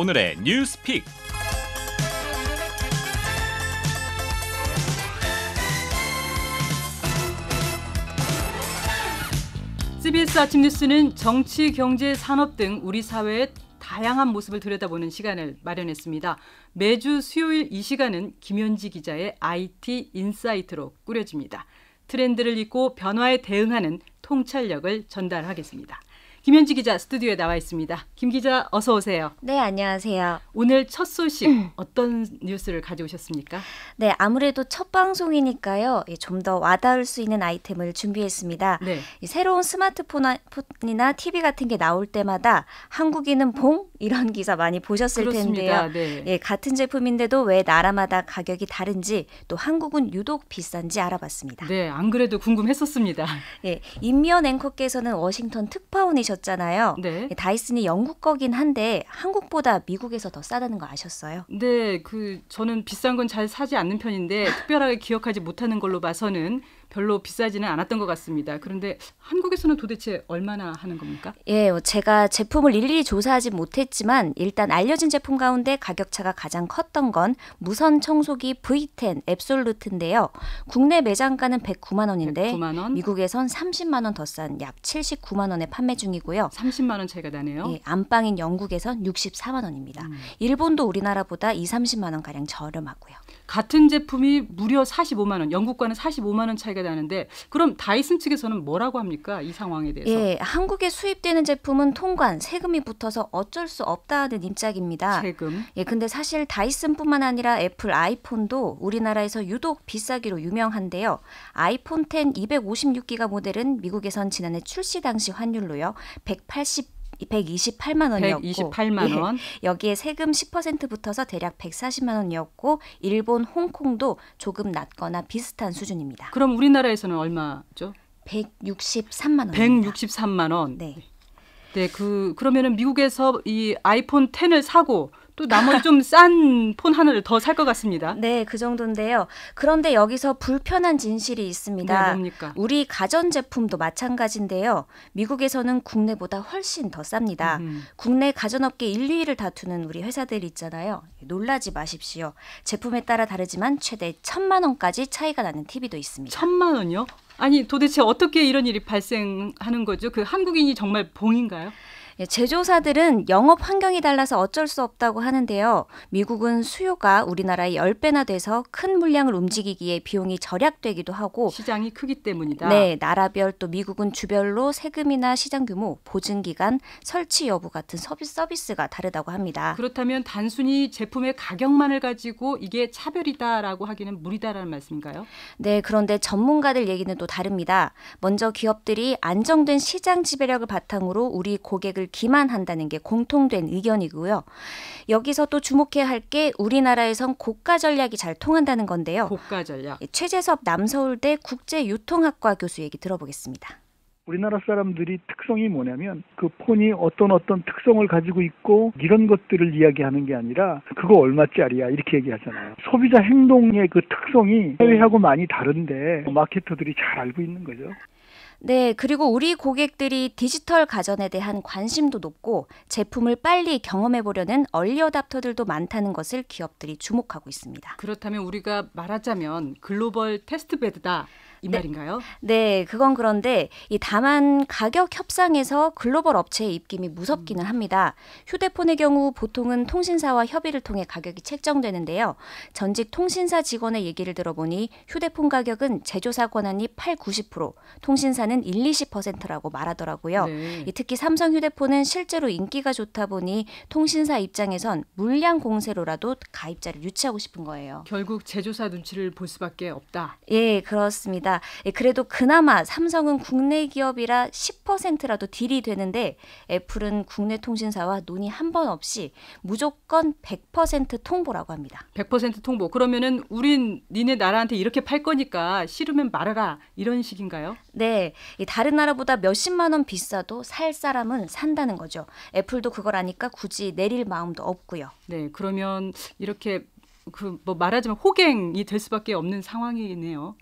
오늘의 뉴스픽. CBS 아침 뉴스는 정치, 경제, 산업 등 우리 사회의 다양한 모습을 들여다보는 시간을 마련했습니다. 매주 수요일 이 시간은 김현지 기자의 IT 인사이트로 꾸려집니다. 트렌드를 읽고 변화에 대응하는 통찰력을 전달하겠습니다. 김현지 기자 스튜디오에 나와 있습니다. 김 기자 어서 오세요. 네, 안녕하세요. 오늘 첫 소식 어떤 뉴스를 가져오셨습니까? 네, 아무래도 첫 방송이니까요. 좀 더 와닿을 수 있는 아이템을 준비했습니다. 네. 새로운 스마트폰이나 TV 같은 게 나올 때마다 한국인은 봉? 이런 기사 많이 보셨을 그렇습니다. 텐데요. 네. 예, 같은 제품인데도 왜 나라마다 가격이 다른지, 또 한국은 유독 비싼지 알아봤습니다. 네, 안 그래도 궁금했었습니다. 예, 임미연 앵커께서는 워싱턴 특파원이셨잖아요. 네. 다이슨이 영국 거긴 한데 한국보다 미국에서 더 싸다는 거 아셨어요? 네, 저는 비싼 건 잘 사지 않는 편인데 특별하게 기억하지 못하는 걸로 봐서는 별로 비싸지는 않았던 것 같습니다. 그런데 한국에서는 도대체 얼마나 하는 겁니까? 예, 제가 제품을 일일이 조사하지 못했지만 일단 알려진 제품 가운데 가격 차가 가장 컸던 건 무선 청소기 V10 앱솔루트인데요. 국내 매장가는 109만 원인데 109만 원? 미국에선 30만 원 더 싼 약 79만 원에 판매 중이고요. 30만 원 차이가 나네요. 예, 안방인 영국에선 64만 원입니다. 일본도 우리나라보다 30만 원 가량 저렴하고요. 같은 제품이 무려 45만 원, 영국과는 45만 원 차이가 나는데 그럼 다이슨 측에서는 뭐라고 합니까? 이 상황에 대해서. 예, 한국에 수입되는 제품은 통관, 세금이 붙어서 어쩔 수 없다는 입장입니다. 세금. 예, 근데 사실 다이슨뿐만 아니라 애플 아이폰도 우리나라에서 유독 비싸기로 유명한데요. 아이폰 10 256기가 모델은 미국에선 지난해 출시 당시 환율로요. 128만 원이었고 128만 원. 예, 여기에 세금 10% 붙어서 대략 140만 원이었고 일본, 홍콩도 조금 낮거나 비슷한 수준입니다. 그럼 우리나라에서는 얼마죠? 163만 원. 163만 원. 네. 네, 그러면은 미국에서 이 아이폰 10을 사고 또 나머지 좀 싼 폰 하나를 더 살 것 같습니다. 네, 그 정도인데요. 그런데 여기서 불편한 진실이 있습니다. 네, 뭡니까? 우리 가전제품도 마찬가지인데요. 미국에서는 국내보다 훨씬 더 쌉니다. 국내 가전업계 1, 2위를 다투는 우리 회사들 있잖아요. 놀라지 마십시오. 제품에 따라 다르지만 최대 1,000만 원까지 차이가 나는 TV도 있습니다. 1,000만 원이요? 아니 도대체 어떻게 이런 일이 발생하는 거죠? 한국인이 정말 봉인가요? 예, 제조사들은 영업 환경이 달라서 어쩔 수 없다고 하는데요. 미국은 수요가 우리나라의 10배나 돼서 큰 물량을 움직이기에 비용이 절약되기도 하고 시장이 크기 때문이다. 네, 나라별 또 미국은 주별로 세금이나 시장 규모, 보증 기간, 설치 여부 같은 서비스가 다르다고 합니다. 그렇다면 단순히 제품의 가격만을 가지고 이게 차별이다라고 하기는 무리다라는 말씀인가요? 네, 그런데 전문가들 얘기는 또 다릅니다. 먼저 기업들이 안정된 시장 지배력을 바탕으로 우리 고객을 기만한다는 게 공통된 의견이고요. 여기서 또 주목해야 할 게 우리나라에선 고가 전략이 잘 통한다는 건데요. 고가 전략. 최재섭 남서울대 국제유통학과 교수 얘기 들어보겠습니다. 우리나라 사람들이 특성이 뭐냐면 그 폰이 어떤 특성을 가지고 있고 이런 것들을 이야기하는 게 아니라 그거 얼마짜리야 이렇게 얘기하잖아요. 소비자 행동의 그 특성이 해외하고 많이 다른데 마케터들이 잘 알고 있는 거죠. 네, 그리고 우리 고객들이 디지털 가전에 대한 관심도 높고 제품을 빨리 경험해보려는 얼리 어답터들도 많다는 것을 기업들이 주목하고 있습니다. 그렇다면 우리가 말하자면 글로벌 테스트베드다. 이 말인가요? 네, 그건 그런데 다만 가격 협상에서 글로벌 업체의 입김이 무섭기는 합니다. 휴대폰의 경우 보통은 통신사와 협의를 통해 가격이 책정되는데요. 전직 통신사 직원의 얘기를 들어보니 휴대폰 가격은 제조사 권한이 80-90%, 통신사는 1-20%라고 말하더라고요. 네. 특히 삼성 휴대폰은 실제로 인기가 좋다 보니 통신사 입장에선 물량 공세로라도 가입자를 유치하고 싶은 거예요. 결국 제조사 눈치를 볼 수밖에 없다. 예, 그렇습니다. 그래도 그나마 삼성은 국내 기업이라 10%라도 딜이 되는데 애플은 국내 통신사와 논의 한 번 없이 무조건 100% 통보라고 합니다. 100% 통보. 그러면은 우린 니네 나라한테 이렇게 팔 거니까 싫으면 말아라. 이런 식인가요? 네, 다른 나라보다 몇십만 원 비싸도 살 사람은 산다는 거죠. 애플도 그걸 아니까 굳이 내릴 마음도 없고요. 네, 그러면 이렇게 뭐 말하자면 호갱이 될 수밖에 없는 상황이네요.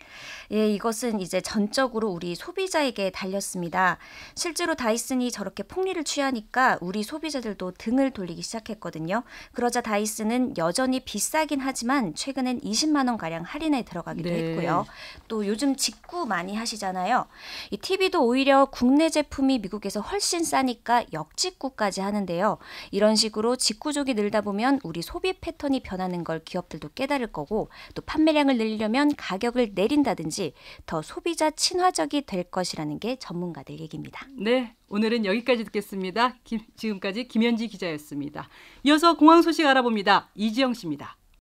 예, 이것은 이제 전적으로 우리 소비자에게 달렸습니다. 실제로 다이슨이 저렇게 폭리를 취하니까 우리 소비자들도 등을 돌리기 시작했거든요. 그러자 다이슨은 여전히 비싸긴 하지만 최근엔 20만 원 가량 할인에 들어가기도 네. 했고요. 또 요즘 직구 많이 하시잖아요. 이 TV도 오히려 국내 제품이 미국에서 훨씬 싸니까 역직구까지 하는데요. 이런 식으로 직구족이 늘다 보면 우리 소비 패턴이 변하는 걸 기업들도 깨달을 거고 또 판매량을 늘리려면 가격을 내린다든지 더 소비자 친화적이 될 것이라는 게 전문가들 얘기입니다. 네, 오늘은 여기까지 듣겠습니다. 지금까지 김현지 기자였습니다. 이어서 공항 소식 알아봅니다. 이지영 씨입니다.